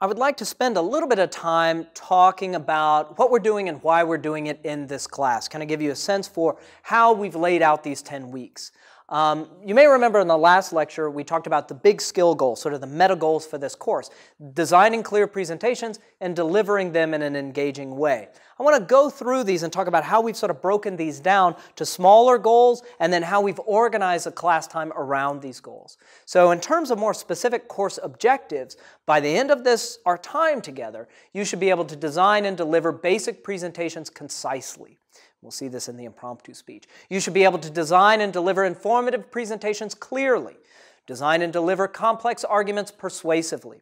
I would like to spend a little bit of time talking about what we're doing and why we're doing it in this class. Kind of give you a sense for how we've laid out these 10 weeks. You may remember in the last lecture we talked about the big skill goals, sort of the meta goals for this course, designing clear presentations and delivering them in an engaging way. I want to go through these and talk about how we've sort of broken these down to smaller goals and then how we've organized the class time around these goals. So in terms of more specific course objectives, by the end of our time together, you should be able to design and deliver basic presentations concisely. We'll see this in the impromptu speech. You should be able to design and deliver informative presentations clearly. Design and deliver complex arguments persuasively.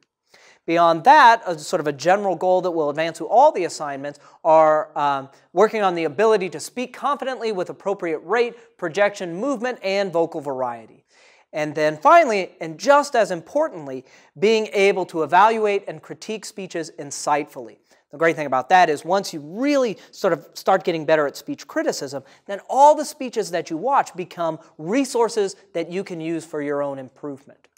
Beyond that, sort of a general goal that will advance through all the assignments are working on the ability to speak confidently with appropriate rate, projection, movement, and vocal variety. And then finally, and just as importantly, being able to evaluate and critique speeches insightfully. The great thing about that is once you really sort of start getting better at speech criticism, then all the speeches that you watch become resources that you can use for your own improvement.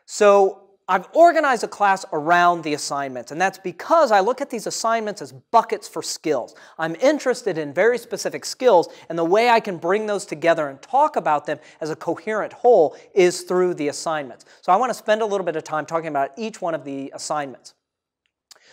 So I've organized a class around the assignments, and that's because I look at these assignments as buckets for skills. I'm interested in very specific skills, and the way I can bring those together and talk about them as a coherent whole is through the assignments. So I want to spend a little bit of time talking about each one of the assignments.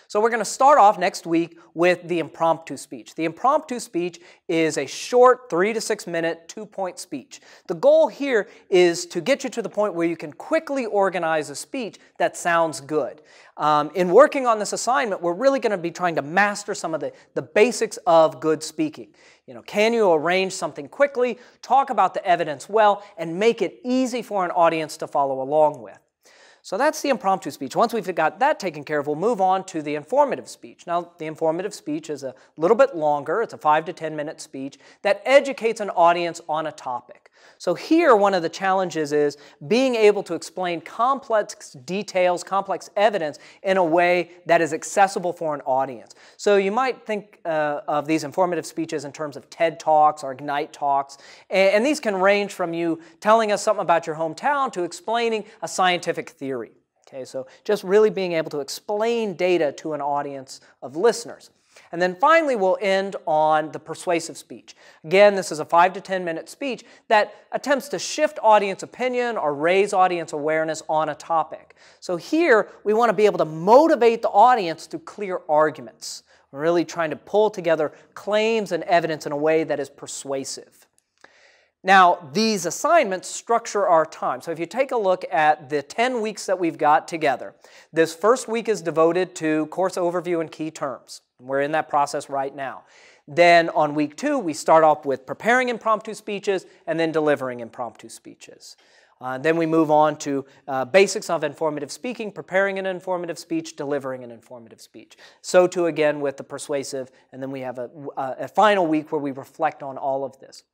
So we're going to start off next week with the impromptu speech. The impromptu speech is a short 3 to 6 minute 2-point speech. The goal here is to get you to the point where you can quickly organize a speech that sounds good. In working on this assignment, we're really going to be trying to master some of the basics of good speaking. You know, can you arrange something quickly, talk about the evidence well, and make it easy for an audience to follow along with? So that's the impromptu speech. Once we've got that taken care of, we'll move on to the informative speech. Now, the informative speech is a little bit longer. It's a 5 to 10 minute speech that educates an audience on a topic. So here, one of the challenges is being able to explain complex details, complex evidence in a way that is accessible for an audience. So you might think of these informative speeches in terms of TED Talks or Ignite Talks, and these can range from you telling us something about your hometown to explaining a scientific theory. Okay, so just really being able to explain data to an audience of listeners. And then finally, we'll end on the persuasive speech. Again, this is a 5 to 10 minute speech that attempts to shift audience opinion or raise audience awareness on a topic. So here, we want to be able to motivate the audience through clear arguments. We're really trying to pull together claims and evidence in a way that is persuasive. Now, these assignments structure our time. So if you take a look at the 10 weeks that we've got together, this first week is devoted to course overview and key terms. We're in that process right now. Then on week 2, we start off with preparing impromptu speeches and then delivering impromptu speeches. Then we move on to basics of informative speaking, preparing an informative speech, delivering an informative speech. So too again with the persuasive, and then we have a final week where we reflect on all of this.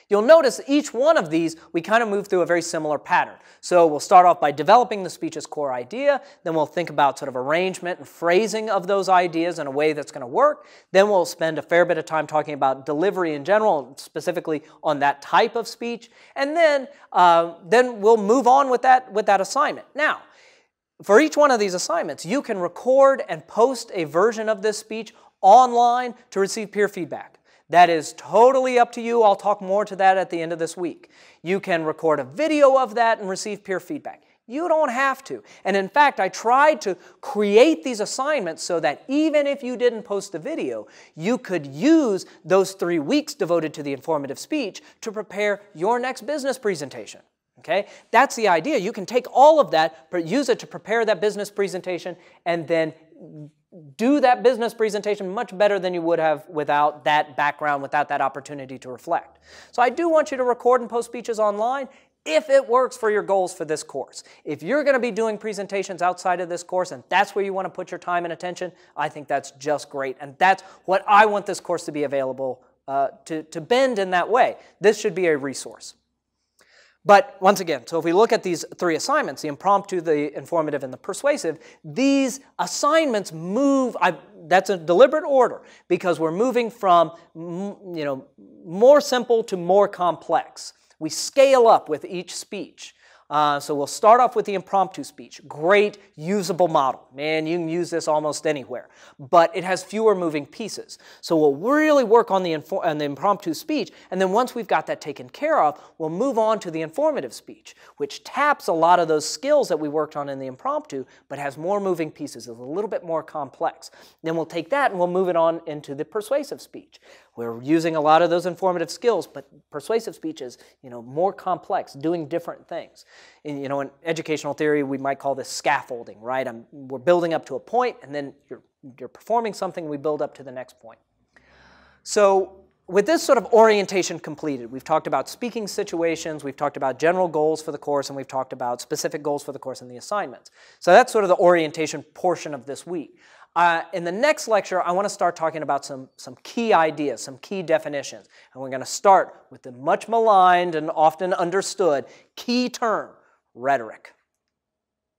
You'll notice each one of these, we kind of move through a very similar pattern. So we'll start off by developing the speech's core idea, then we'll think about sort of arrangement and phrasing of those ideas in a way that's going to work. Then we'll spend a fair bit of time talking about delivery in general, specifically on that type of speech. And then we'll move on with that assignment. Now, for each one of these assignments, you can record and post a version of this speech online to receive peer feedback. That is totally up to you. I'll talk more to that at the end of this week. You can record a video of that and receive peer feedback. You don't have to. And in fact, I tried to create these assignments so that even if you didn't post the video, you could use those 3 weeks devoted to the informative speech to prepare your next business presentation. Okay? That's the idea. You can take all of that, but use it to prepare that business presentation and then do that business presentation much better than you would have without that background, without that opportunity to reflect. So I do want you to record and post speeches online if it works for your goals for this course. If you're going to be doing presentations outside of this course and that's where you want to put your time and attention, I think that's just great. And that's what I want this course to be available to bend in that way. This should be a resource. But once again, so if we look at these 3 assignments, the impromptu, the informative, and the persuasive, these assignments move, that's a deliberate order because we're moving from more simple to more complex. We scale up with each speech. So we'll start off with the impromptu speech. Great, usable model. Man, you can use this almost anywhere. But it has fewer moving pieces. So we'll really work on the impromptu speech, and then once we've got that taken care of, we'll move on to the informative speech, which taps a lot of those skills that we worked on in the impromptu, but has more moving pieces. It's a little bit more complex. Then we'll take that and we'll move it on into the persuasive speech. We're using a lot of those informative skills, but persuasive speech is, more complex, doing different things. In educational theory, we might call this scaffolding, right? We're building up to a point, and then you're performing something, we build up to the next point. So with this sort of orientation completed, we've talked about speaking situations, we've talked about general goals for the course, and we've talked about specific goals for the course and the assignments. So that's sort of the orientation portion of this week. In the next lecture, I want to start talking about some key ideas, some key definitions. And we're going to start with the much maligned and often understood key term, rhetoric.